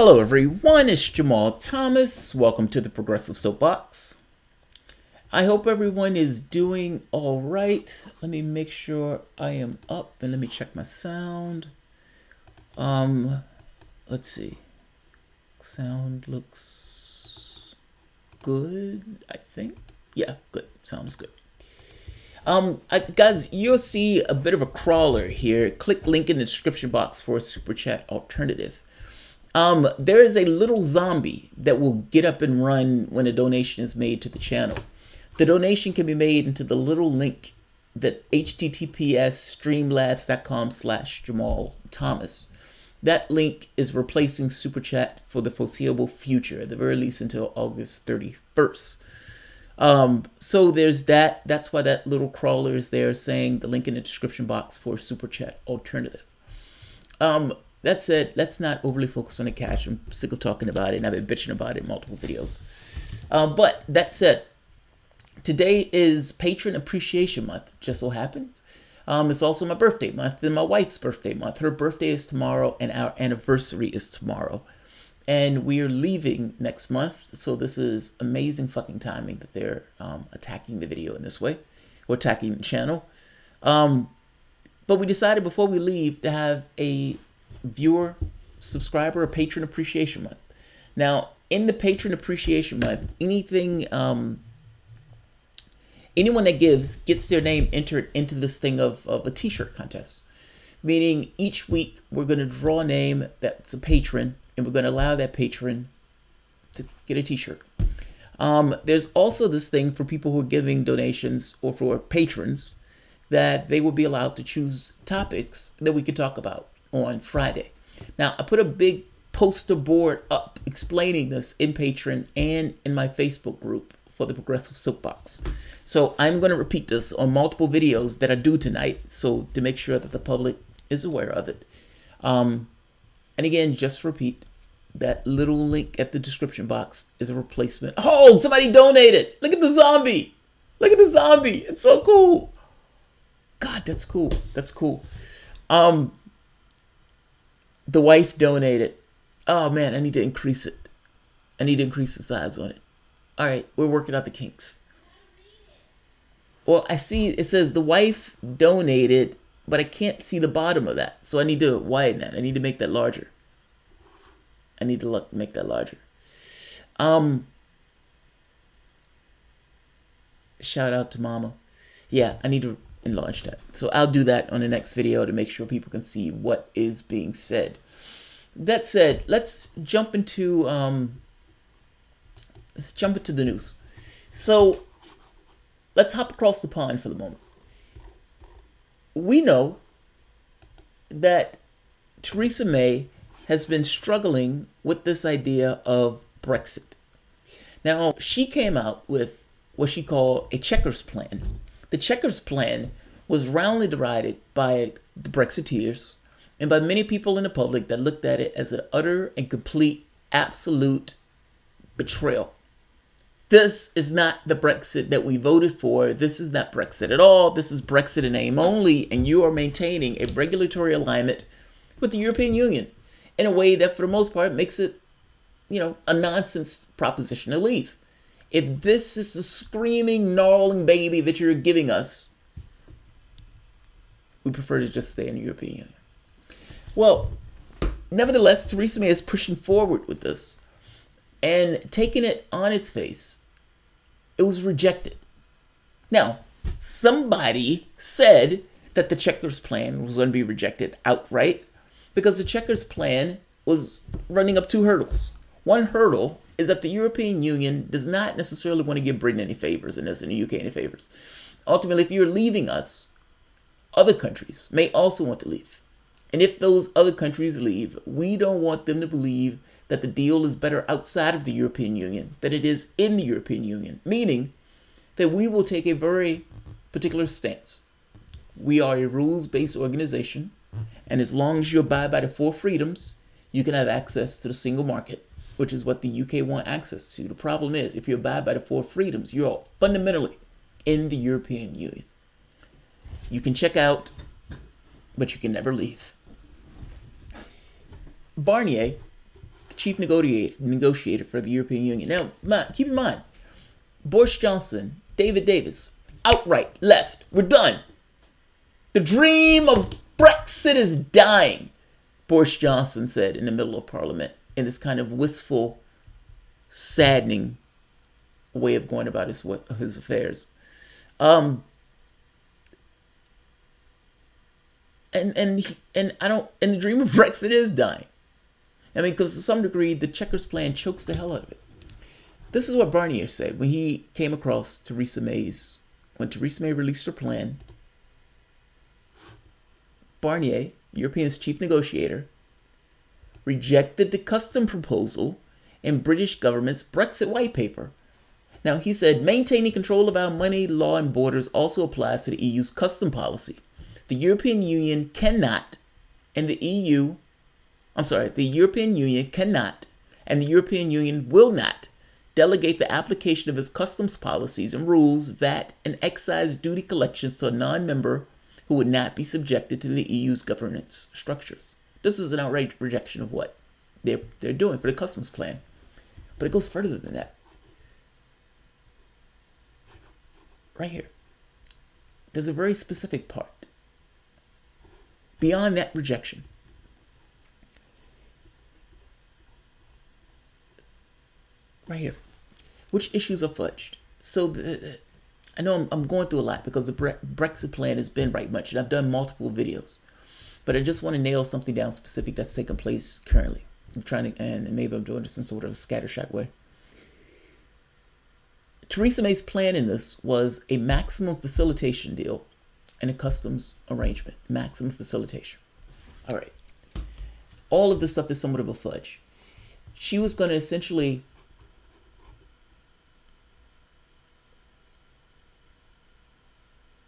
Hello everyone, it's Jamal Thomas. Welcome to the Progressive Soapbox. I hope everyone is doing all right. Let me make sure I am up and let me check my sound. Let's see. Sound looks good, I think. Yeah, good. Sounds good. Guys, you'll see a bit of a crawler here. Click link in the description box for a super chat alternative. There is a little zombie that will get up and run when a donation is made to the channel. The donation can be made into the little link that https://streamlabs.com/Jamal Thomas. That link is replacing Super Chat for the foreseeable future, at the very least until August 31st. So there's that. That's why that little crawler is there saying the link in the description box for Super Chat alternative. That said, let's not overly focus on the cash. I'm sick of talking about it, and I've been bitching about it in multiple videos. But that said, today is Patron Appreciation Month, just so happens. It's also my birthday month and my wife's birthday month. Her birthday is tomorrow, and our anniversary is tomorrow. And we are leaving next month, so this is amazing fucking timing that they're attacking the video in this way, or attacking the channel. But we decided before we leave to have a viewer, subscriber, or Patron Appreciation Month. Now, in the Patron Appreciation Month, anything, anyone that gives gets their name entered into this thing of a t-shirt contest. Meaning each week we're going to draw a name that's a patron, and we're going to allow that patron to get a t-shirt. There's also this thing for people who are giving donations, or for patrons, that they will be allowed to choose topics that we could talk about on Friday. Now, I put a big poster board up explaining this in Patreon and in my Facebook group for the Progressive Soapbox. So I'm going to repeat this on multiple videos that I do tonight, so to make sure that the public is aware of it. And again, just repeat, that little link at the description box is a replacement. Oh, somebody donated! Look at the zombie! Look at the zombie! It's so cool! God, that's cool. That's cool. The wife donated. Oh man, I need to increase it. I need to increase the size on it. All right, we're working out the kinks. Well, I see it says the wife donated, but I can't see the bottom of that. So I need to widen that. I need to make that larger. I need to make that larger. Shout out to Mama. Yeah, I need to enlarge that. So I'll do that on the next video to make sure people can see what is being said. That said, let's jump into the news. So let's hop across the pond for the moment. We know that Theresa May has been struggling with this idea of Brexit. Now, she came out with what she called a checkers plan. The checkers plan was roundly derided by the Brexiteers and by many people in the public that looked at it as an utter and complete, absolute betrayal. This is not the Brexit that we voted for. This is not Brexit at all. This is Brexit in name only, and you are maintaining a regulatory alignment with the European Union in a way that, for the most part, makes it, a nonsense proposition to leave. If this is the screaming, gnarling baby that you're giving us, we prefer to just stay in the European Union. Well, nevertheless, Theresa May is pushing forward with this and taking it on its face. It was rejected. Now, somebody said that the checkers plan was going to be rejected outright because the checkers plan was running up two hurdles. One hurdle is that the European Union does not necessarily want to give Britain any favors in this, and the UK any favors. Ultimately, if you're leaving us, other countries may also want to leave. And if those other countries leave, we don't want them to believe that the deal is better outside of the European Union than it is in the European Union, meaning that we will take a very particular stance. We are a rules-based organization, and as long as you abide by the four freedoms, you can have access to the single market, which is what the UK want access to. The problem is, if you abide by the four freedoms, you're fundamentally in the European Union. You can check out, but you can never leave. Barnier, chief negotiator for the European Union. Now, keep in mind, Boris Johnson, David Davis, outright left. We're done. The dream of Brexit is dying, Boris Johnson said in the middle of Parliament in this kind of wistful, saddening way of going about his affairs. And the dream of Brexit is dying. I mean, because to some degree, the Chequers plan chokes the hell out of it. This is what Barnier said when he came across Theresa May's, when Theresa May released her plan. Barnier, European's chief negotiator, rejected the custom proposal in British government's Brexit white paper. Now, he said, maintaining control of our money, law, and borders also applies to the EU's custom policy. The European Union cannot, and the European Union cannot, and the European Union will not delegate the application of its customs policies and rules, VAT, and excise duty collections to a non-member who would not be subjected to the EU's governance structures. This is an outright rejection of what they're doing for the customs plan. But it goes further than that. Right here. There's a very specific part. Beyond that rejection. Right here. Which issues are fudged? So I know I'm going through a lot because the Brexit plan has been right much, and I've done multiple videos. But I just want to nail something down specific that's taking place currently. I'm trying to, and maybe I'm doing this in sort of a scattershot way. Theresa May's plan in this was a maximum facilitation deal and a customs arrangement. Maximum facilitation. All right. All of this stuff is somewhat of a fudge. She was going to essentially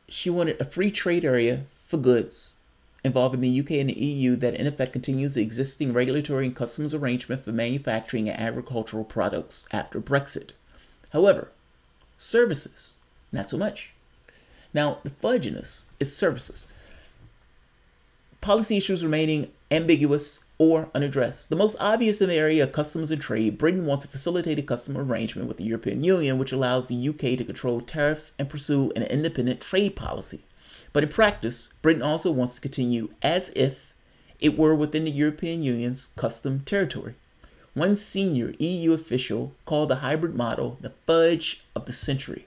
she wanted a free trade area for goods involving the UK and the EU that in effect continues the existing regulatory and customs arrangement for manufacturing and agricultural products after Brexit. However, services, not so much. Now, the fudge in this is services. Policy issues remaining ambiguous or unaddressed. The most obvious in the area of customs and trade, Britain wants a facilitated customs arrangement with the European Union, which allows the UK to control tariffs and pursue an independent trade policy. But in practice, Britain also wants to continue as if it were within the European Union's custom territory. One senior EU official called the hybrid model the fudge of the century.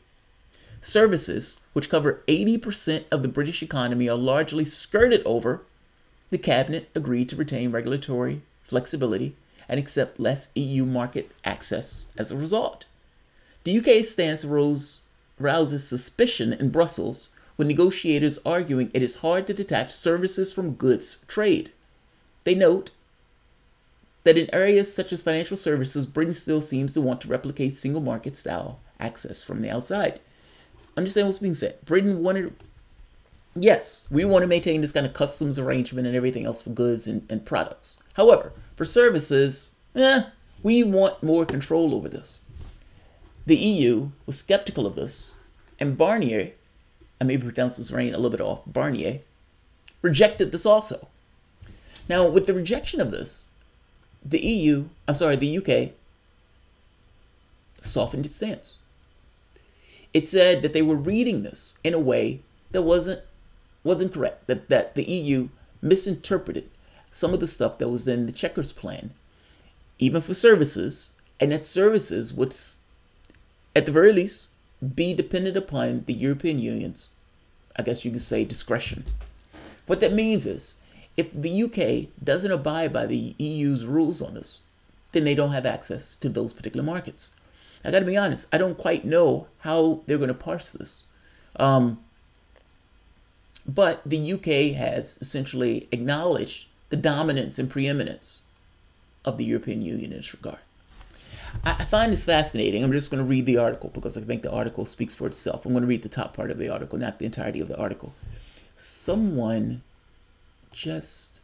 Services, which cover 80% of the British economy, are largely skirted over. The cabinet agreed to retain regulatory flexibility and accept less EU market access as a result. The UK's stance rouses suspicion in Brussels, with negotiators arguing it is hard to detach services from goods trade. They note that in areas such as financial services, Britain still seems to want to replicate single market style access from the outside. Understand what's being said. Britain wanted, yes, we want to maintain this kind of customs arrangement and everything else for goods and products. However, for services, we want more control over this. The EU was skeptical of this, and Barnier, I may pronounce his name a little bit off, Barnier, rejected this also. Now, with the rejection of this, the UK softened its stance. It said that they were reading this in a way that wasn't correct, that the EU misinterpreted some of the stuff that was in the Chequers plan, even for services, and that services would, at the very least, be dependent upon the European Union's, I guess you could say, discretion. What that means is, if the UK doesn't abide by the EU's rules on this, then they don't have access to those particular markets. I gotta be honest, I don't quite know how they're gonna parse this. But the UK has essentially acknowledged the dominance and preeminence of the European Union in this regard. I find this fascinating. I'm just going to read the article because I think the article speaks for itself. I'm going to read the top part of the article, not the entirety of the article. Someone just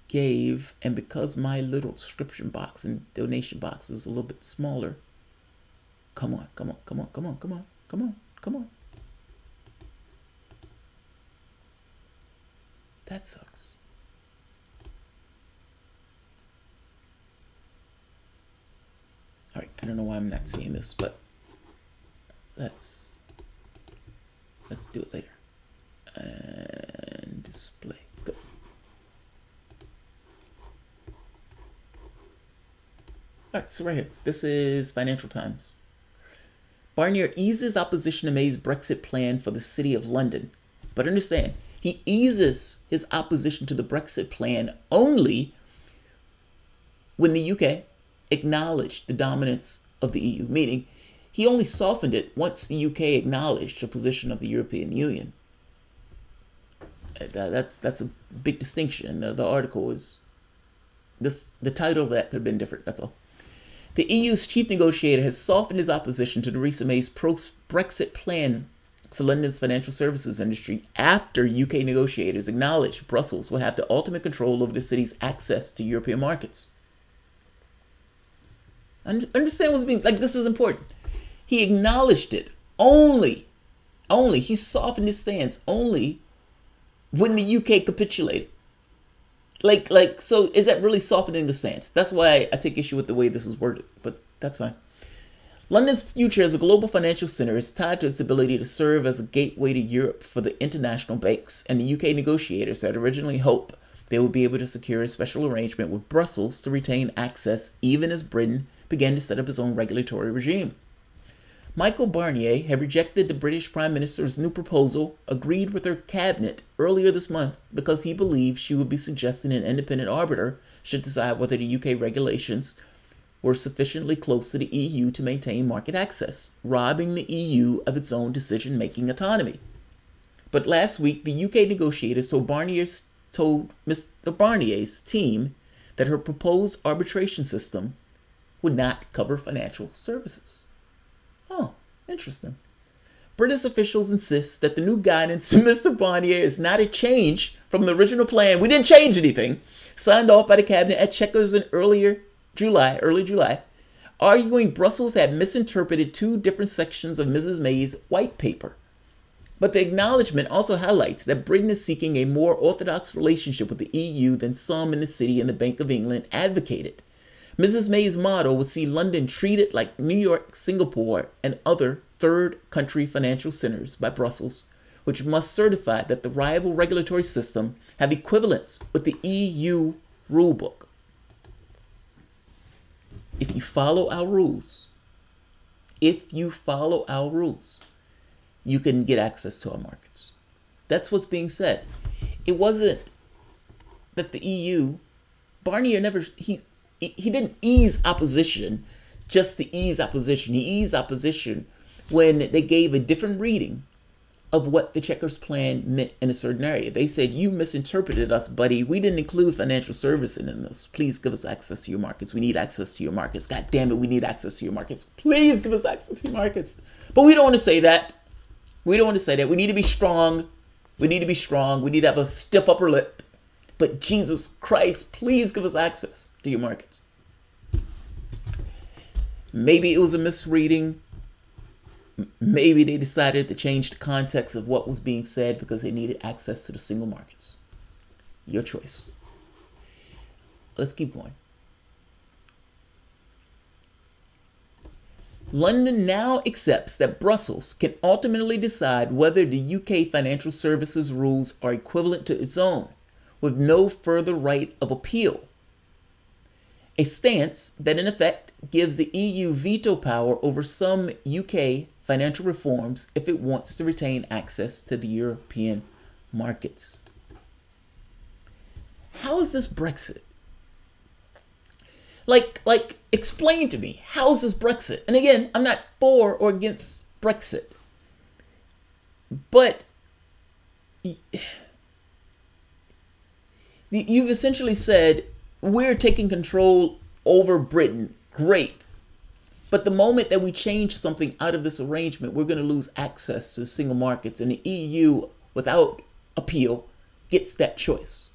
gave, and because my little subscription box and donation box is a little bit smaller, come on. That sucks. I don't know why I'm not seeing this, but let's do it later. And display. Good. All right, so right here, this is Financial Times. Barnier eases opposition to May's Brexit plan for the City of London. But understand, he eases his opposition to the Brexit plan only when the UK acknowledged the dominance of the EU, meaning he only softened it once the UK acknowledged the position of the European Union. That's a big distinction. The article is this. The title of that could have been different. That's all. The EU's chief negotiator has softened his opposition to Theresa May's pro-Brexit plan for London's financial services industry after UK negotiators acknowledged Brussels will have the ultimate control over the city's access to European markets. Understand what's being like. This is important. He acknowledged it only. He softened his stance only when the UK capitulated. So is that really softening the stance? That's why I take issue with the way this is worded, but that's fine. London's future as a global financial center is tied to its ability to serve as a gateway to Europe for the international banks, and the UK negotiators had originally hoped they would be able to secure a special arrangement with Brussels to retain access even as Britain began to set up its own regulatory regime. Michael Barnier had rejected the British Prime Minister's new proposal, agreed with her cabinet earlier this month because he believed she would be suggesting an independent arbiter should decide whether the UK regulations were sufficiently close to the EU to maintain market access, robbing the EU of its own decision-making autonomy. But last week, the UK negotiators told Mr. Barnier's team that her proposed arbitration system would not cover financial services. Oh, interesting. British officials insist that the new guidance to Mr. Barnier is not a change from the original plan. We didn't change anything. Signed off by the cabinet at Chequers in early July, arguing Brussels had misinterpreted two different sections of Mrs. May's white paper. But the acknowledgement also highlights that Britain is seeking a more orthodox relationship with the EU than some in the City and the Bank of England advocated. Mrs. May's model would see London treated like New York, Singapore, and other third country financial centers by Brussels, which must certify that the rival regulatory system have equivalence with the EU rulebook. If you follow our rules, you can get access to our markets. That's what's being said. It wasn't that the EU, Barnier never, he didn't ease opposition just to ease opposition. He eased opposition when they gave a different reading of what the Chequers plan meant in a certain area. They said, you misinterpreted us, buddy. We didn't include financial services in this. Please give us access to your markets. We need access to your markets. God damn it, we need access to your markets. Please give us access to your markets. But we don't want to say that. We need to be strong. We need to have a stiff upper lip. But Jesus Christ, please give us access to your markets. Maybe it was a misreading. Maybe they decided to change the context of what was being said because they needed access to the single markets. Your choice. Let's keep going. London now accepts that Brussels can ultimately decide whether the UK financial services rules are equivalent to its own, with no further right of appeal. A stance that in effect gives the EU veto power over some UK financial reforms if it wants to retain access to the European markets. How is this Brexit? Like, explain to me, how is this Brexit? And again, I'm not for or against Brexit, but you've essentially said, we're taking control over Britain. Great. But the moment that we change something out of this arrangement, we're going to lose access to single markets, and the EU, without appeal, gets that choice.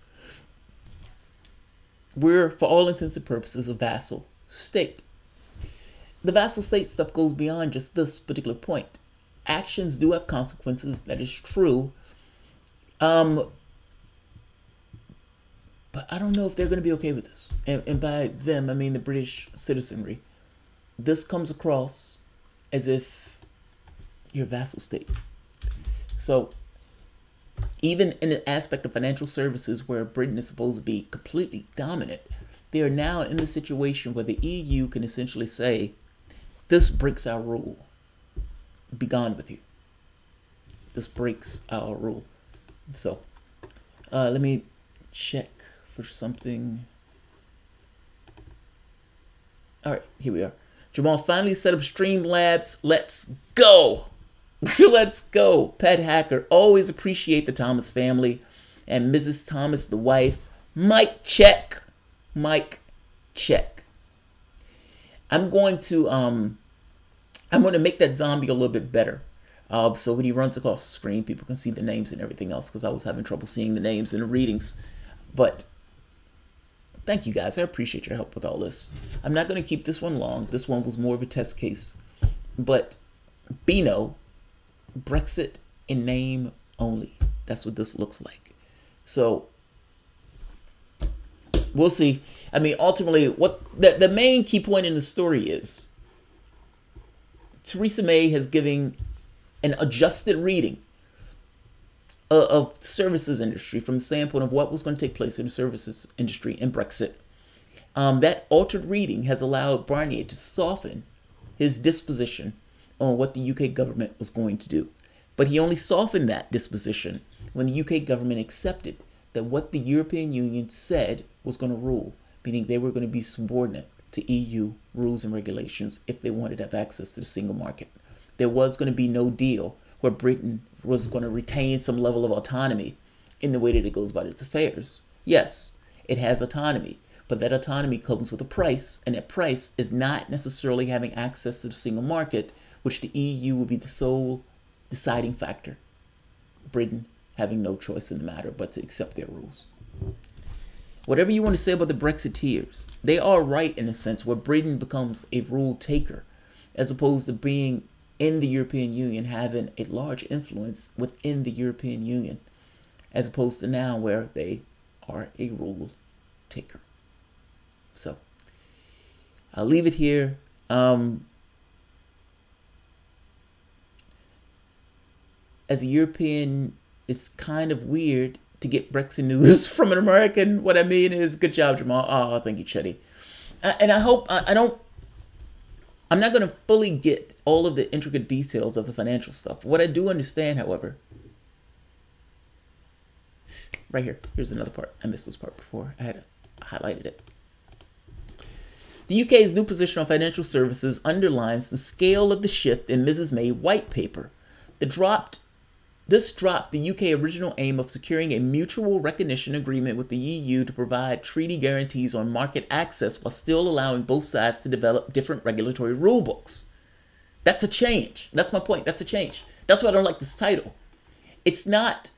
We're, for all intents and purposes, a vassal state. The vassal state stuff goes beyond just this particular point. Actions do have consequences, that is true. But I don't know if they're going to be okay with this. And by them, I mean the British citizenry. this comes across as if you're a vassal state. So even in the aspect of financial services where Britain is supposed to be completely dominant, they are now in the situation where the EU can essentially say, this breaks our rule. Be gone with you. This breaks our rule. So let me check for something. All right, here we are. Jamal finally set up Streamlabs. Let's go. Let's go. Pet Hacker. Always appreciate the Thomas family and Mrs. Thomas, the wife. Mic check. Mic check. I'm going to make that zombie a little bit better. So when he runs across the screen, people can see the names and everything else, because I was having trouble seeing the names in the readings. But thank you guys. I appreciate your help with all this. I'm not going to keep this one long. This one was more of a test case. But Beano, Brexit in name only. That's what this looks like. So we'll see. I mean, ultimately, what the main key point in the story is, Theresa May has given an adjusted reading of services industry from the standpoint of what was going to take place in the services industry in Brexit. That altered reading has allowed Barnier to soften his disposition on what the UK government was going to do. But he only softened that disposition when the UK government accepted that what the European Union said was going to rule, meaning they were going to be subordinate to EU rules and regulations if they wanted to have access to the single market. There was going to be no deal where Britain was going to retain some level of autonomy in the way that it goes about its affairs. Yes, it has autonomy, but that autonomy comes with a price, and that price is not necessarily having access to the single market, which the EU would be the sole deciding factor. Britain having no choice in the matter but to accept their rules. Whatever you want to say about the Brexiteers, they are right in a sense where Britain becomes a rule taker, as opposed to being in the European Union, having a large influence within the European Union, as opposed to now where they are a rule taker. So I'll leave it here. As a European, it's kind of weird to get Brexit news from an American. What I mean is, good job, Jamal. Oh, thank you, Chetty. And I hope I'm not going to fully get all of the intricate details of the financial stuff. What I do understand, however, right here, here's another part. I missed this part before. I had highlighted it. The UK's new position on financial services underlines the scale of the shift in Mrs. May white paper. This dropped the UK original aim of securing a mutual recognition agreement with the EU to provide treaty guarantees on market access while still allowing both sides to develop different regulatory rulebooks. That's a change. That's my point. That's a change. That's why I don't like this title. It's not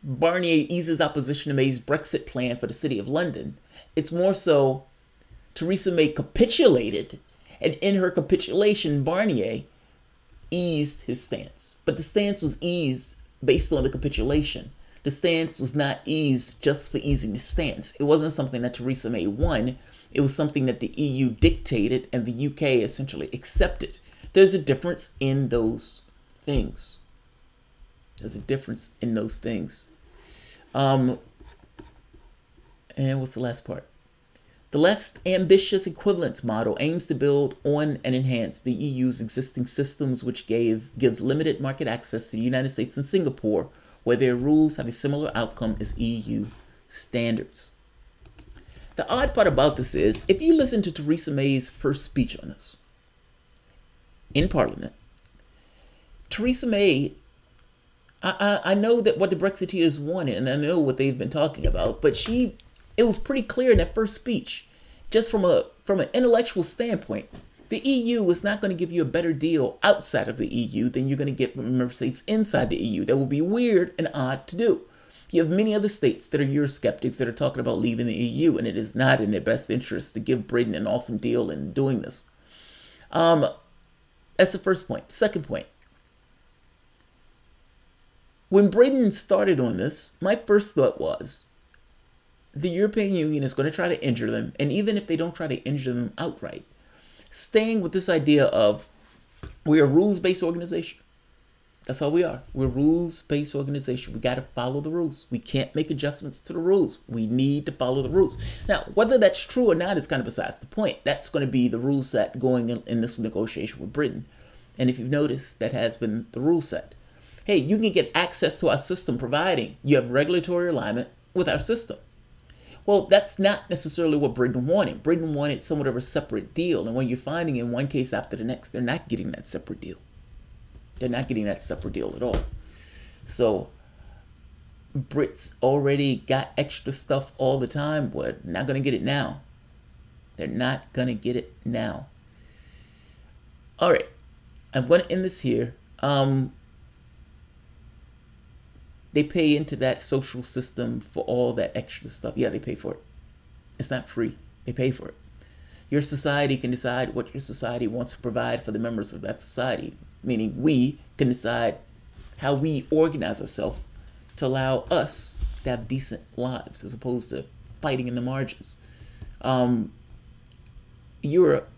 Barnier eases opposition to May's Brexit plan for the City of London. It's more so Theresa May capitulated, and in her capitulation, Barnier eased his stance. But the stance was eased based on the capitulation. The stance was not eased just for easing the stance. It wasn't something that Theresa May won. It was something that the EU dictated and the UK essentially accepted. There's a difference in those things. There's a difference in those things. And what's the last part? The less ambitious equivalence model aims to build on and enhance the EU's existing systems, which gives limited market access to the United States and Singapore, where their rules have a similar outcome as EU standards. The odd part about this is, if you listen to Theresa May's first speech on this in Parliament, Theresa May, I know that what the Brexiteers wanted, and I know what they've been talking about, but it was pretty clear in that first speech, just from an intellectual standpoint, the EU is not going to give you a better deal outside of the EU than you're going to get from member states inside the EU. That would be weird and odd to do. You have many other states that are Eurosceptics that are talking about leaving the EU, and it is not in their best interest to give Britain an awesome deal in doing this. That's the first point. Second point. When Britain started on this, my first thought was, the European Union is going to try to injure them, and even if they don't try to injure them outright, staying with this idea of we're a rules-based organization. That's all we are. We're a rules-based organization. We got to follow the rules. We can't make adjustments to the rules. We need to follow the rules. Now, whether that's true or not is kind of besides the point. That's going to be the rule set going in this negotiation with Britain. And if you've noticed, that has been the rule set. Hey, you can get access to our system providing you have regulatory alignment with our system. Well, that's not necessarily what Britain wanted. Britain wanted somewhat of a separate deal. And when you're finding in one case after the next, they're not getting that separate deal. They're not getting that separate deal at all. So Brits already got extra stuff all the time, but not going to get it now. They're not going to get it now. All right. I'm going to end this here. They pay into that social system for all that extra stuff. Yeah, they pay for it. It's not free. They pay for it. Your society can decide what your society wants to provide for the members of that society. Meaning we can decide how we organize ourselves to allow us to have decent lives as opposed to fighting in the margins. Europe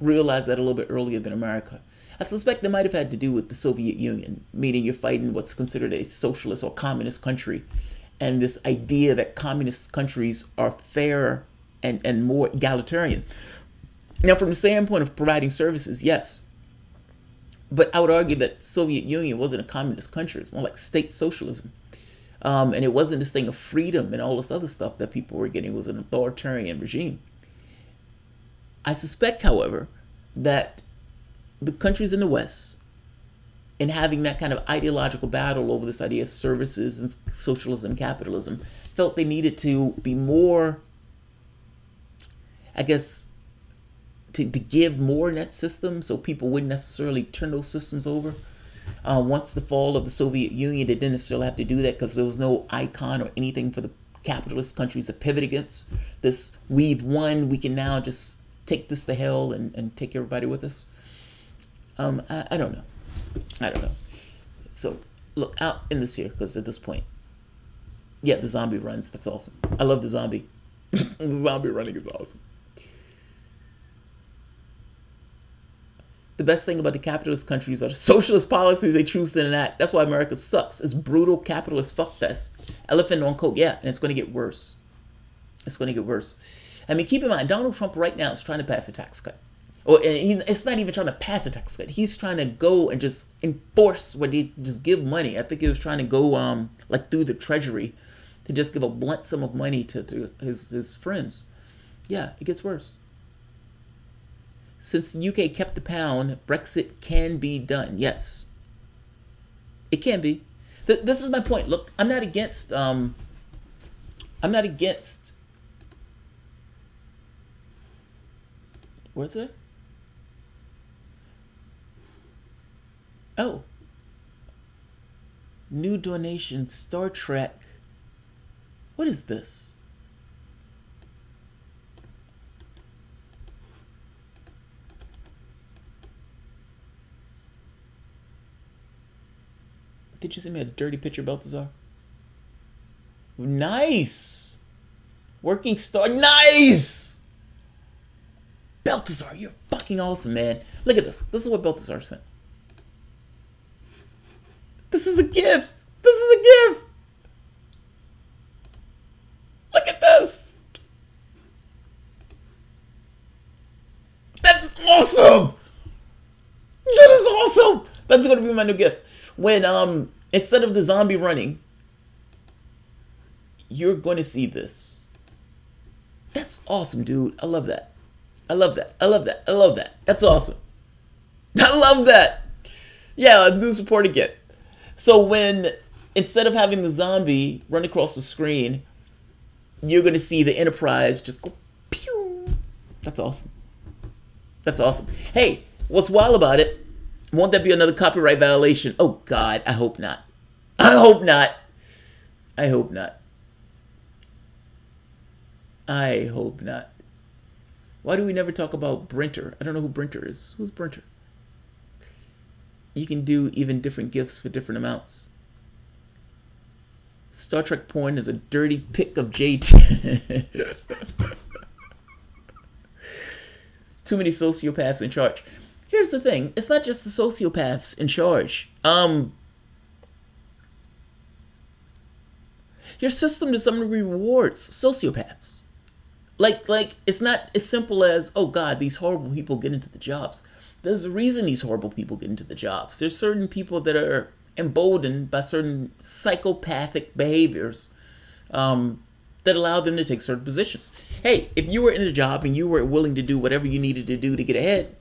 realized that a little bit earlier than America. I suspect that might have had to do with the Soviet Union, meaning you're fighting what's considered a socialist or communist country. And this idea that communist countries are fairer and more egalitarian. Now, from the standpoint of providing services, yes. But I would argue that Soviet Union wasn't a communist country. It's more like state socialism. And it wasn't this thing of freedom and all this other stuff that people were getting. It was an authoritarian regime. I suspect, however, that the countries in the West, in having that kind of ideological battle over this idea of services and socialism, capitalism, felt they needed to be more, I guess, to give more in that system so people wouldn't necessarily turn those systems over. Once the fall of the Soviet Union, they didn't necessarily have to do that because there was no icon or anything for the capitalist countries to pivot against. This, we've won, we can now just take this to hell and take everybody with us. I don't know. I don't know. So, look, I'll end this here because at this point, yeah, the zombie runs. That's awesome. I love the zombie. The zombie running is awesome. The best thing about the capitalist countries are the socialist policies they choose to enact. That's why America sucks. It's brutal capitalist fuckfest. Elephant on coke, yeah, and it's going to get worse. It's going to get worse. I mean, keep in mind, Donald Trump right now is trying to pass a tax cut. Or it's not even trying to pass a tax cut. He's trying to go and just enforce where they just give money. I think he was trying to go like through the Treasury to just give a blunt sum of money to his friends. Yeah, it gets worse. Since the UK kept the pound, Brexit can be done. Yes, it can be. This is my point. Look, I'm not against. Where's it? Oh. New donation, Star Trek. What is this? Did you send me a dirty picture, Balthazar? Nice! Working Star, nice! Balthazar, you're fucking awesome, man. Look at this. This is what Balthazar sent. This is a gift. This is a gift. Look at this. That's awesome. That is awesome. That's going to be my new gift. When, instead of the zombie running, you're going to see this. That's awesome, dude. I love that. I love that. I love that. I love that. That's awesome. I love that. Yeah, a new support again. So when, instead of having the zombie run across the screen, you're going to see the Enterprise just go pew. That's awesome. That's awesome. Hey, what's wild about it? Won't that be another copyright violation? Oh, God, I hope not. I hope not. I hope not. I hope not. Why do we never talk about Brinter? I don't know who Brinter is. Who's Brinter? You can do even different gifts for different amounts. Star Trek porn is a dirty pic of JT. Too many sociopaths in charge. Here's the thing. It's not just the sociopaths in charge. Your system to some degree rewards sociopaths. Like it's not as simple as, oh God, these horrible people get into the jobs. There's a reason these horrible people get into the jobs. There's certain people that are emboldened by certain psychopathic behaviors that allow them to take certain positions. Hey, if you were in a job and you were willing to do whatever you needed to do to get ahead,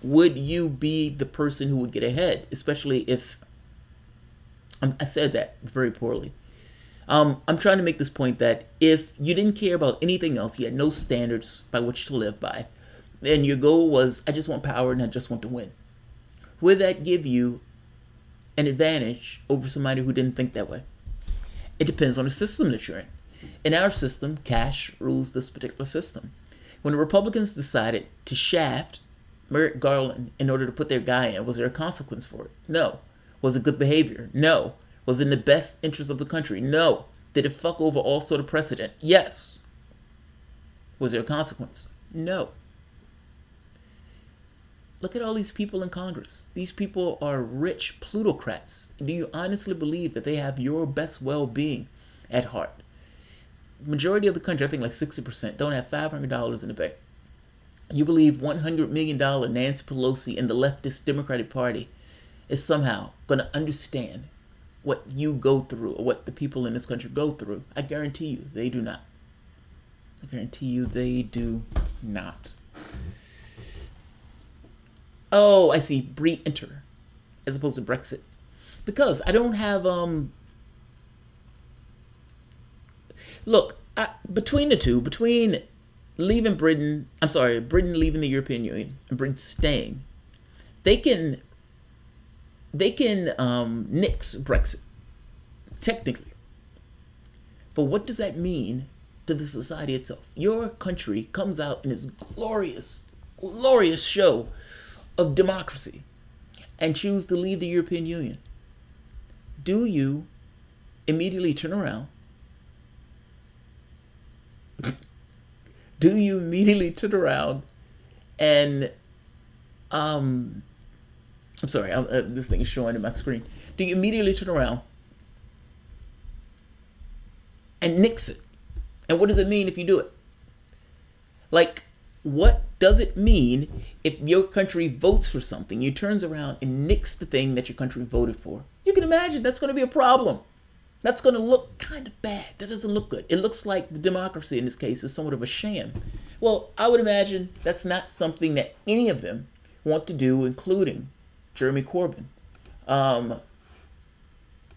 would you be the person who would get ahead? Especially if, I said that very poorly. I'm trying to make this point that if you didn't care about anything else, you had no standards by which to live by, and your goal was, I just want power and I just want to win, would that give you an advantage over somebody who didn't think that way? It depends on the system that you're in. In our system, cash rules this particular system. When the Republicans decided to shaft Merrick Garland in order to put their guy in, was there a consequence for it? No. Was it good behavior? No. Was it in the best interest of the country? No. Did it fuck over all sort of precedent? Yes. Was there a consequence? No. Look at all these people in Congress. These people are rich plutocrats. Do you honestly believe that they have your best well-being at heart? Majority of the country, I think like 60%, don't have $500 in the bank. You believe $100 million Nancy Pelosi and the leftist Democratic Party is somehow going to understand what you go through or what the people in this country go through? I guarantee you they do not. I guarantee you they do not. Oh, I see. Re-enter as opposed to Brexit. Because I don't have, look, between the two, between leaving Britain, Britain leaving the European Union and Britain staying, they can nix Brexit, technically. But what does that mean to the society itself? Your country comes out in this glorious, glorious show of democracy and choose to leave the European Union. Do you immediately turn around? Do you immediately turn around and I'm sorry, this thing is showing in my screen. Do you immediately turn around and nix it? And what does it mean if you do it? Like, what does it mean if your country votes for something, you turns around and nix the thing that your country voted for? You can imagine that's going to be a problem. That's going to look kind of bad. That doesn't look good. It looks like the democracy in this case is somewhat of a sham. Well, I would imagine that's not something that any of them want to do, including Jeremy Corbyn.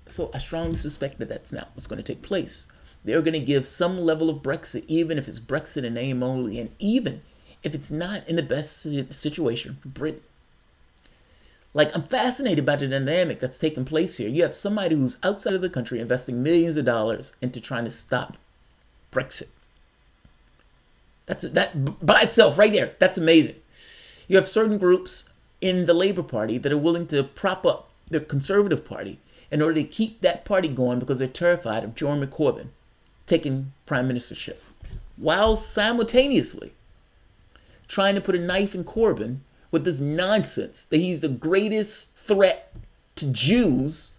So I strongly suspect that that's not what's going to take place. They're going to give some level of Brexit, even if it's Brexit in name only, and even if it's not in the best situation for Britain. Like, I'm fascinated by the dynamic that's taking place here. You have somebody who's outside of the country investing millions of dollars into trying to stop Brexit. That by itself, right there, that's amazing. You have certain groups in the Labour Party that are willing to prop up the Conservative Party in order to keep that party going because they're terrified of Jeremy Corbyn taking prime ministership, while simultaneously trying to put a knife in Corbyn with this nonsense that he's the greatest threat to Jews.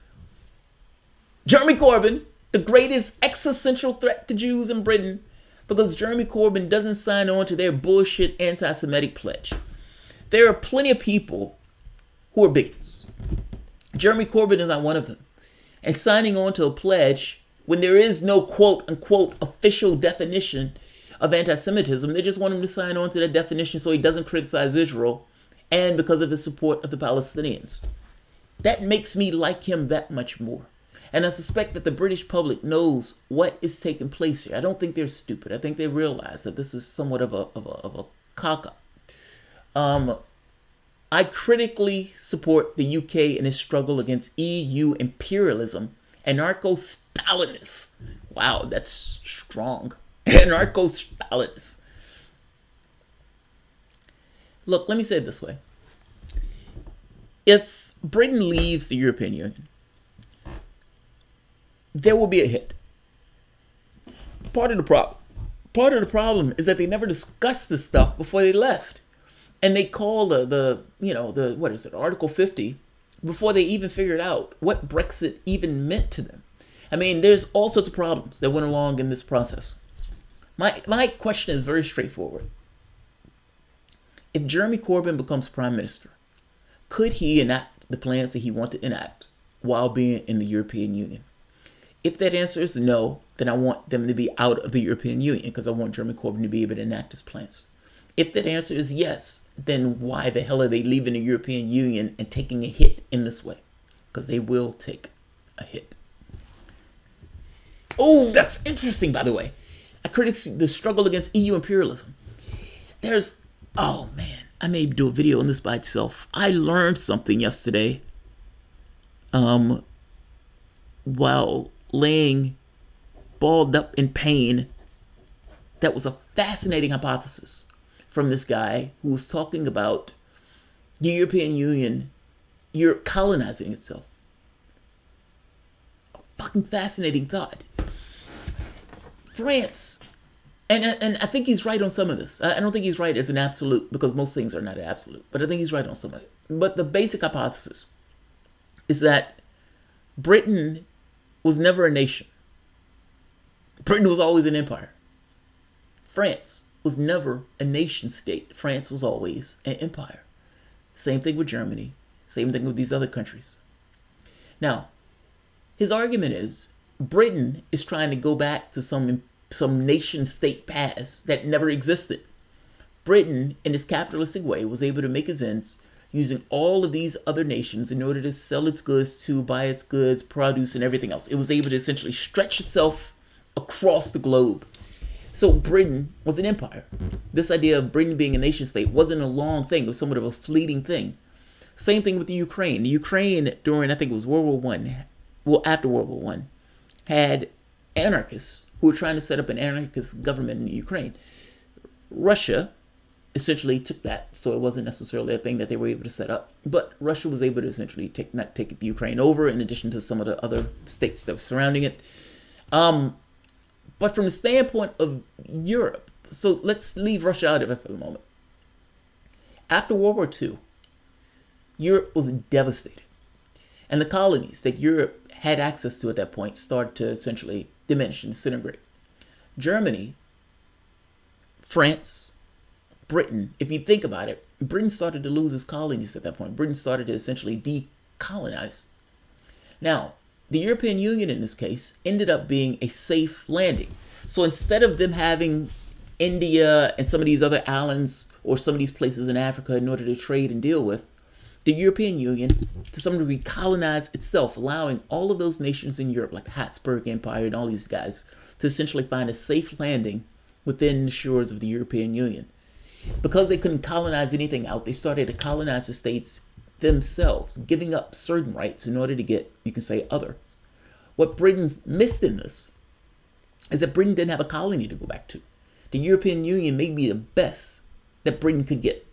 Jeremy Corbyn, the greatest existential threat to Jews in Britain, because Jeremy Corbyn doesn't sign on to their bullshit anti-Semitic pledge. There are plenty of people who are bigots. Jeremy Corbyn is not one of them. And signing on to a pledge when there is no quote-unquote official definition of anti-Semitism, they just want him to sign on to that definition so he doesn't criticize Israel, and because of his support of the Palestinians. That makes me like him that much more. And I suspect that the British public knows what is taking place here. I don't think they're stupid. I think they realize that this is somewhat of a cock-up. I critically support the UK in its struggle against EU imperialism, anarcho-Stalinists. Wow, that's strong. Anarcho-Stalinists. Look, let me say it this way. If Britain leaves the European Union, there will be a hit. Part of the problem is that they never discussed this stuff before they left. And they call the what is it, Article 50, before they even figured out what Brexit even meant to them. I mean, there's all sorts of problems that went along in this process. My question is very straightforward. If Jeremy Corbyn becomes prime minister, could he enact the plans that he wanted to enact while being in the European Union? If that answer is no, then I want them to be out of the European Union because I want Jeremy Corbyn to be able to enact his plans. If that answer is yes, then why the hell are they leaving the European Union and taking a hit in this way? Because they will take a hit. Oh, that's interesting, by the way. Critics the struggle against EU imperialism. Oh man, I may do a video on this by itself. I learned something yesterday while laying balled up in pain. That was a fascinating hypothesis from this guy who was talking about the European Union, Europe colonizing itself. A fucking fascinating thought. France, and I think he's right on some of this. I don't think he's right as an absolute, because most things are not an absolute, but I think he's right on some of it. But the basic hypothesis is that Britain was never a nation. Britain was always an empire. France was never a nation state. France was always an empire. Same thing with Germany. Same thing with these other countries. Now, his argument is Britain is trying to go back to some nation state past that never existed. Britain, in its capitalistic way, was able to make its ends using all of these other nations in order to sell its goods to, buy its goods, produce, and everything else. It was able to essentially stretch itself across the globe. So Britain was an empire. This idea of Britain being a nation state wasn't a long thing. It was somewhat of a fleeting thing. Same thing with the Ukraine. The Ukraine during, I think it was World War I, well, after World War I, had anarchists who were trying to set up an anarchist government in the Ukraine. Russia essentially took that, so it wasn't necessarily a thing that they were able to set up. But Russia was able to essentially take the Ukraine over, in addition to some of the other states that were surrounding it. But from the standpoint of Europe, so let's leave Russia out of it for the moment. After World War II, Europe was devastated. And the colonies that Europe had access to at that point started to essentially diminish and disintegrate. Germany, France, Britain, if you think about it, Britain started to lose its colonies at that point. Britain started to essentially decolonize. Now, the European Union in this case ended up being a safe landing. So instead of them having India and some of these other islands or some of these places in Africa in order to trade and deal with, the European Union, to some degree, colonized itself, allowing all of those nations in Europe, like the Habsburg Empire and all these guys, to essentially find a safe landing within the shores of the European Union. Because they couldn't colonize anything out, they started to colonize the states themselves, giving up certain rights in order to get, you can say, others. What Britain's missed in this is that Britain didn't have a colony to go back to. The European Union may be the best that Britain could get.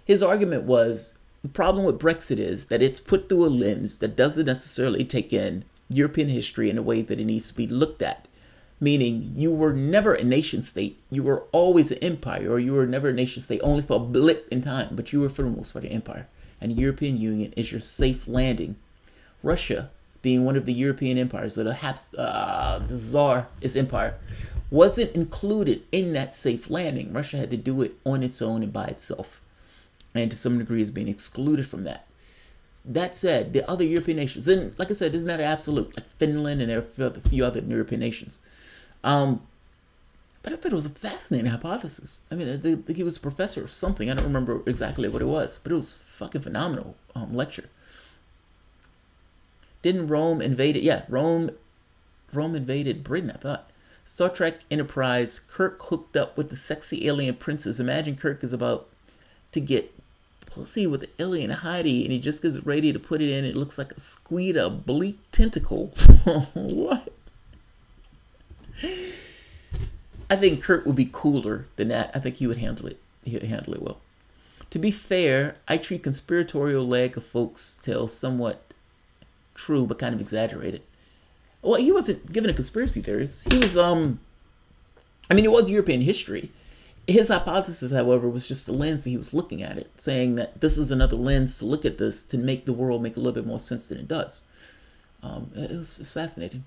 His argument was, the problem with Brexit is that it's put through a lens that doesn't necessarily take in European history in a way that it needs to be looked at. Meaning, you were never a nation state. You were always an empire, or you were never a nation state only for a blip in time, but you were for the most part an empire. And the European Union is your safe landing. Russia, being one of the European empires, the Tsarist empire, wasn't included in that safe landing. Russia had to do it on its own and by itself. And to some degree is being excluded from that. That said, the other European nations, and like I said, isn't that absolute, like Finland and there are a few other European nations. But I thought it was a fascinating hypothesis. I mean, I think he was a professor of something. I don't remember exactly what it was, but it was a fucking phenomenal lecture. Didn't Rome invade it? Yeah, Rome invaded Britain, I thought. Star Trek Enterprise, Kirk hooked up with the sexy alien princess. Imagine Kirk is about to get pussy with the alien Heidi, and he just gets ready to put it in. It looks like a squid, a bleak tentacle. What? I think Kurt would be cooler than that. I think he would handle it. He would handle it well. To be fair, I treat conspiratorial leg of folks tales somewhat true, but kind of exaggerated. Well, he wasn't given a conspiracy theorist. He was, I mean, it was European history. His hypothesis, however, was just the lens that he was looking at it, saying that this is another lens to look at this to make the world make a little bit more sense than it does. It's fascinating.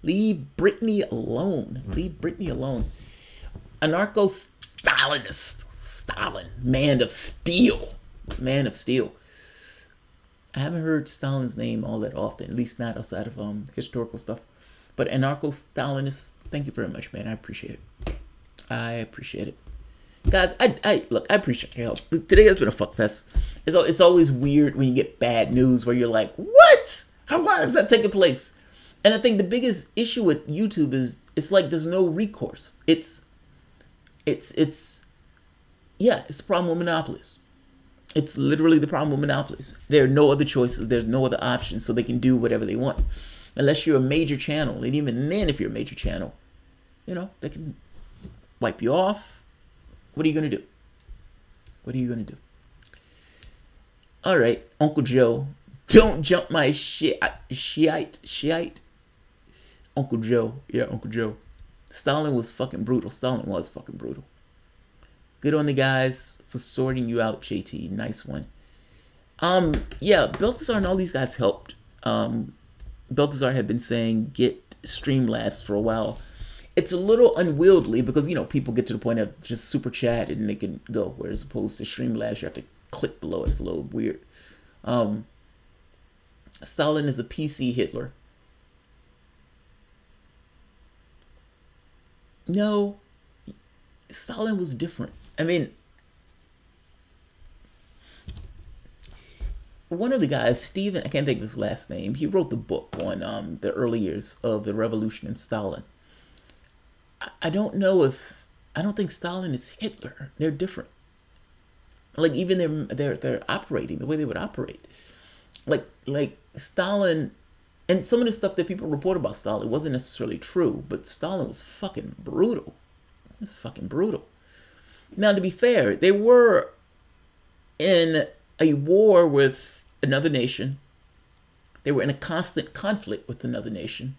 Leave Britney alone. Leave Britney alone. Anarcho-Stalinist. Stalin. Man of Steel. Man of Steel. I haven't heard Stalin's name all that often, at least not outside of historical stuff. But anarcho-Stalinist, thank you very much, man. I appreciate it. I appreciate it. Guys, I appreciate your help. Today has been a fuck fest. It's always weird when you get bad news where you're like, what? Why is that taking place? And I think the biggest issue with YouTube is it's like there's no recourse. It's a problem with monopolies. It's literally the problem with monopolies. There are no other choices. There's no other options, so they can do whatever they want. Unless you're a major channel, and even then, if you're a major channel, they can wipe you off. What are you gonna do? What are you gonna do? All right, Uncle Joe, don't jump my shite. Uncle Joe, yeah, Uncle Joe. Stalin was fucking brutal. Good on the guys for sorting you out, JT. Nice one. Yeah, Balthazar and all these guys helped. Balthazar had been saying get Streamlabs for a while. It's a little unwieldy because, people get to the point of just super chat and they can go. Whereas opposed to Streamlabs, you have to click below it. It's a little weird. Stalin is a PC Hitler. No, Stalin was different. I mean, one of the guys, Steven, I can't think of his last name, he wrote the book on the early years of the revolution in Stalin. I don't think Stalin is Hitler. They're different. Like even they're operating the way they would operate. Like Stalin, and some of the stuff that people report about Stalin wasn't necessarily true, but Stalin was fucking brutal. It's fucking brutal. Now, to be fair, they were in a war with another nation. They were in a constant conflict with another nation.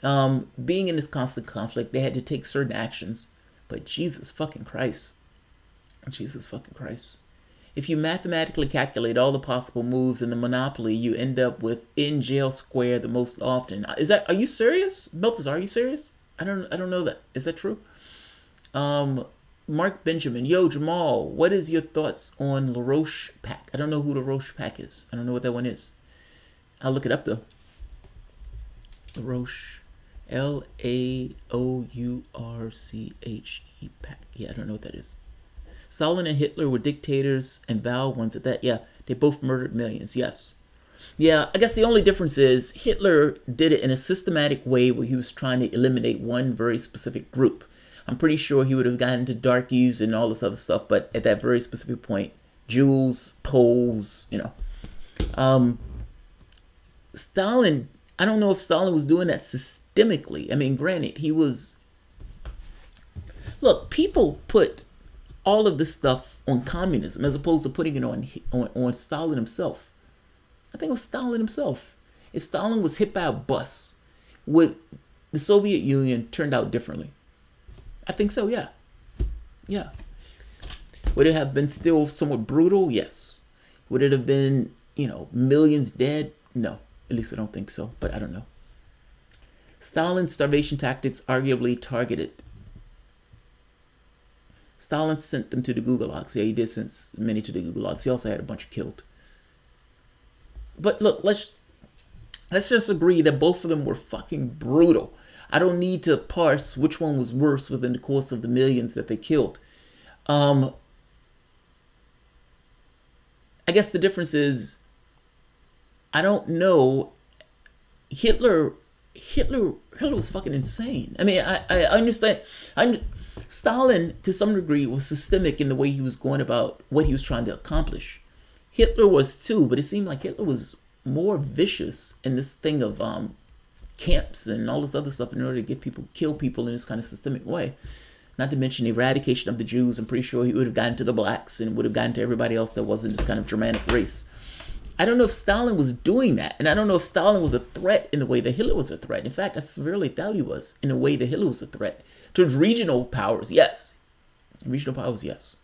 Being in this constant conflict, they had to take certain actions. But Jesus fucking Christ. Jesus fucking Christ. If you mathematically calculate all the possible moves in the Monopoly, you end up with in jail square the most often. Are you serious? Balthazar, are you serious? I don't know that. Is that true? Mark Benjamin, yo Jamal, what is your thoughts on LaRoche Pack? I don't know who LaRoche Pack is. I don't know what that one is. I'll look it up though. LaRoche, LaOurche Pack. Yeah, I don't know what that is. Stalin and Hitler were dictators and vile ones at that. Yeah, they both murdered millions. Yes. Yeah, I guess the only difference is Hitler did it in a systematic way where he was trying to eliminate one very specific group. I'm pretty sure he would have gotten to darkies and all this other stuff, but at that very specific point, Jews, Poles, Stalin, I don't know if Stalin was doing that systemically. I mean, granted, he was... Look, people put all of this stuff on communism as opposed to putting it on Stalin himself. I think it was Stalin himself. If Stalin was hit by a bus, would the Soviet Union turned out differently? I think so, yeah. Yeah. Would it have been still somewhat brutal? Yes. Would it have been, millions dead? No. At least I don't think so, but I don't know. Stalin's starvation tactics arguably targeted. Stalin sent them to the gulags. Yeah, he did send many to the gulags. He also had a bunch killed. But look, let's just agree that both of them were fucking brutal. I don't need to parse which one was worse within the course of the millions that they killed. I guess the difference is, I don't know. Hitler was fucking insane. I mean, I understand. Stalin, to some degree, was systemic in the way he was going about what he was trying to accomplish. Hitler was too, but it seemed like Hitler was more vicious in this thing of camps and all this other stuff in order to kill people in this kind of systemic way. Not to mention the eradication of the Jews. I'm pretty sure he would have gotten to the blacks and would have gotten to everybody else that wasn't this kind of Germanic race. I don't know if Stalin was doing that, and I don't know if Stalin was a threat in the way that Hitler was a threat. In fact, I severely doubt he was in a way that Hitler was a threat. Towards regional powers, yes. And regional powers, yes.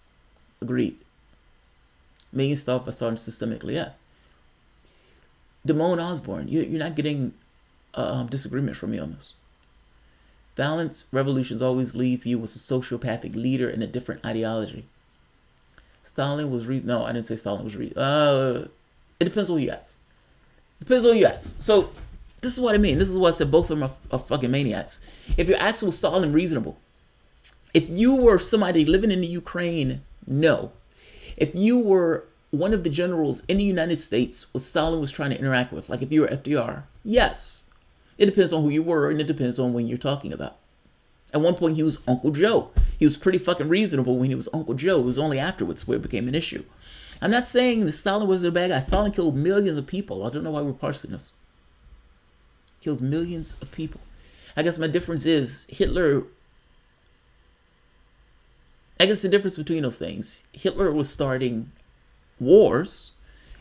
Agreed. Millions starved by starving systemically, yeah. Damone Osborne, you're not getting disagreement from me on this. Violent revolutions always leave you with a sociopathic leader and a different ideology. Stalin was no, I didn't say Stalin was it depends on who you ask. Depends on who you ask. So this is what I mean. This is what I said. Both of them are fucking maniacs. If you're asking, was Stalin reasonable? If you were somebody living in the Ukraine, no. If you were one of the generals in the United States, what Stalin was trying to interact with, like if you were FDR, yes. It depends on who you were, and it depends on when you're talking about. At one point, he was Uncle Joe. He was pretty fucking reasonable when he was Uncle Joe. It was only afterwards where it became an issue. I'm not saying that Stalin was a bad guy. Stalin killed millions of people. I don't know why we're parsing this. Kills millions of people. I guess my difference is Hitler. I guess the difference between those things, Hitler was starting wars,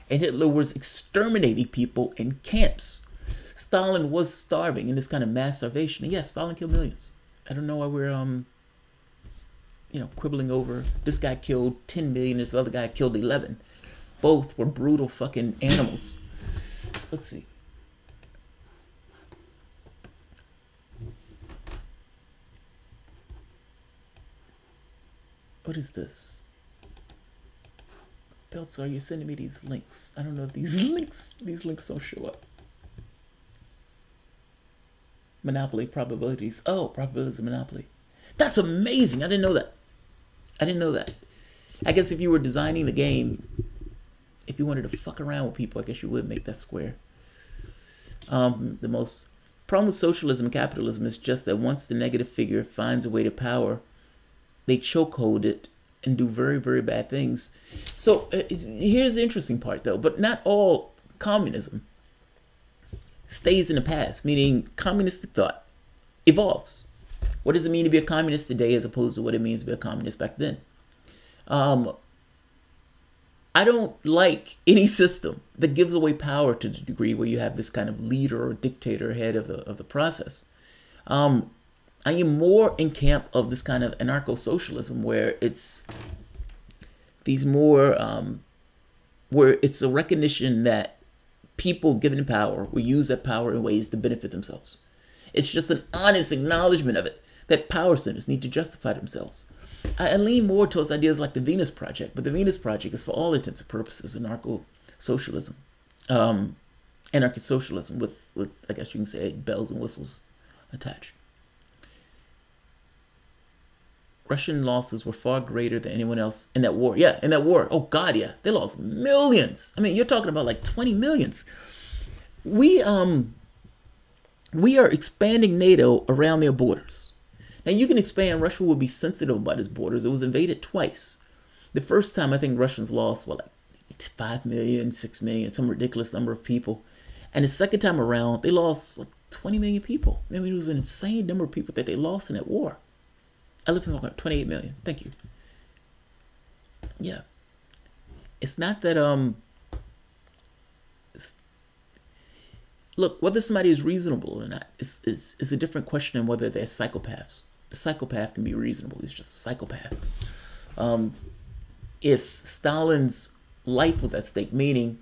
and Hitler was exterminating people in camps. Stalin was starving in this kind of mass starvation. And yes, Stalin killed millions. I don't know why we're quibbling over this guy killed 10 million, this other guy killed 11. Both were brutal fucking animals. Let's see. What is this? Beltzar, you're sending me these links. I don't know if these links don't show up. Monopoly probabilities. Oh, probabilities of Monopoly. That's amazing. I didn't know that. I didn't know that. I guess if you were designing the game, if you wanted to fuck around with people, I guess you would make that square. The most problem with socialism and capitalism is just that once the negative figure finds a way to power, they chokehold it and do very, very bad things. So here's the interesting part, though. But not all communism stays in the past, meaning communistic thought evolves. What does it mean to be a communist today as opposed to what it means to be a communist back then? I don't like any system that gives away power to the degree where you have this kind of leader or dictator head of the process. I am more in camp of this kind of anarcho-socialism where it's these more, where it's a recognition that people given power will use that power in ways to benefit themselves. It's just an honest acknowledgement of it, that power centers need to justify themselves. I lean more towards ideas like the Venus Project, but the Venus Project is for all intents and purposes anarcho-socialism. Anarcho-socialism with, I guess you can say, bells and whistles attached. Russian losses were far greater than anyone else in that war. Yeah, in that war. Oh, God, yeah. They lost millions. I mean, you're talking about like 20 millions. We are expanding NATO around their borders. Now, you can expand. Russia will be sensitive about its borders. It was invaded twice. The first time, I think Russians lost, like 5 million, 6 million, some ridiculous number of people. And the second time around, they lost like 20 million people. I mean, it was an insane number of people that they lost in that war. I lived in something like 28 million. Thank you. Yeah. It's not that, look, whether somebody is reasonable or not is a different question than whether they're psychopaths. A psychopath can be reasonable. He's just a psychopath. If Stalin's life was at stake, meaning,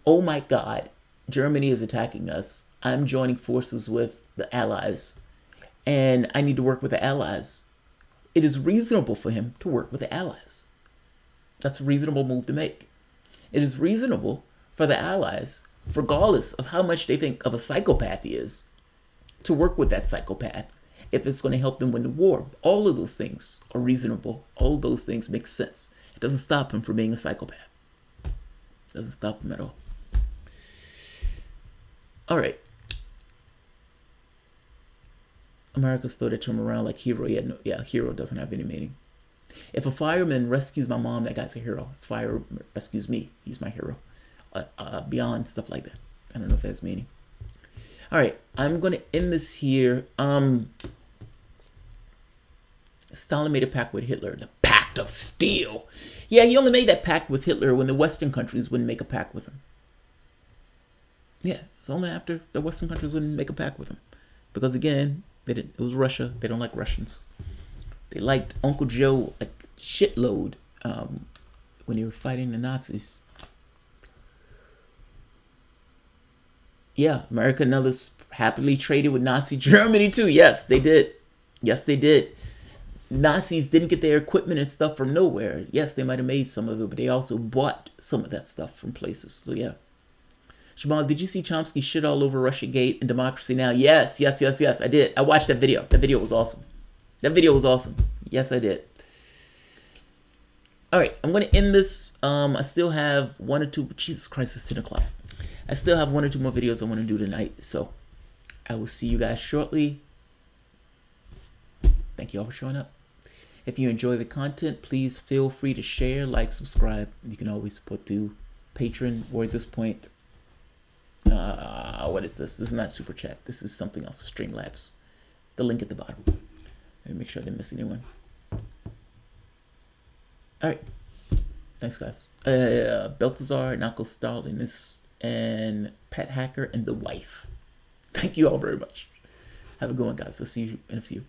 oh my God, Germany is attacking us. I'm joining forces with the Allies, and I need to work with the Allies. It is reasonable for him to work with the Allies. That's a reasonable move to make. It is reasonable for the Allies, regardless of how much they think of a psychopath he is, to work with that psychopath if it's going to help them win the war. All of those things are reasonable. All of those things make sense. It doesn't stop him from being a psychopath. It doesn't stop him at all. All right. America's throw that term around like hero. Yeah, hero doesn't have any meaning. If a fireman rescues my mom, that guy's a hero. If fire rescues me, he's my hero. Beyond stuff like that. I don't know if that's meaning. All right, I'm going to end this here. Stalin made a pact with Hitler. The Pact of Steel. Yeah, he only made that pact with Hitler when the Western countries wouldn't make a pact with him. Yeah, it's only after the Western countries wouldn't make a pact with him. Because again, it was Russia. They don't like Russians. They liked Uncle Joe like shitload when they were fighting the Nazis. Yeah, America and others happily traded with Nazi Germany too. Yes, they did. Yes, they did. Nazis didn't get their equipment and stuff from nowhere. Yes, they might have made some of it, but they also bought some of that stuff from places. So yeah. Shaban, did you see Chomsky shit all over Russiagate and Democracy Now? Yes, yes, yes, yes, I did. I watched that video. That video was awesome. That video was awesome. Yes, I did. All right, I'm going to end this. I still have 1 or 2. Jesus Christ, it's 10 o'clock. I still have 1 or 2 more videos I want to do tonight. So I will see you guys shortly. Thank you all for showing up. If you enjoy the content, please feel free to share, like, subscribe. You can always support through Patreon, or at this point, what is this? This is not Super Chat. This is something else, Streamlabs. The link at the bottom. Let me make sure I didn't miss anyone. All right. Thanks, guys. Baltazar, Knuckles, Stalin, and Pet Hacker, and the wife. Thank you all very much. Have a good one, guys. I'll see you in a few.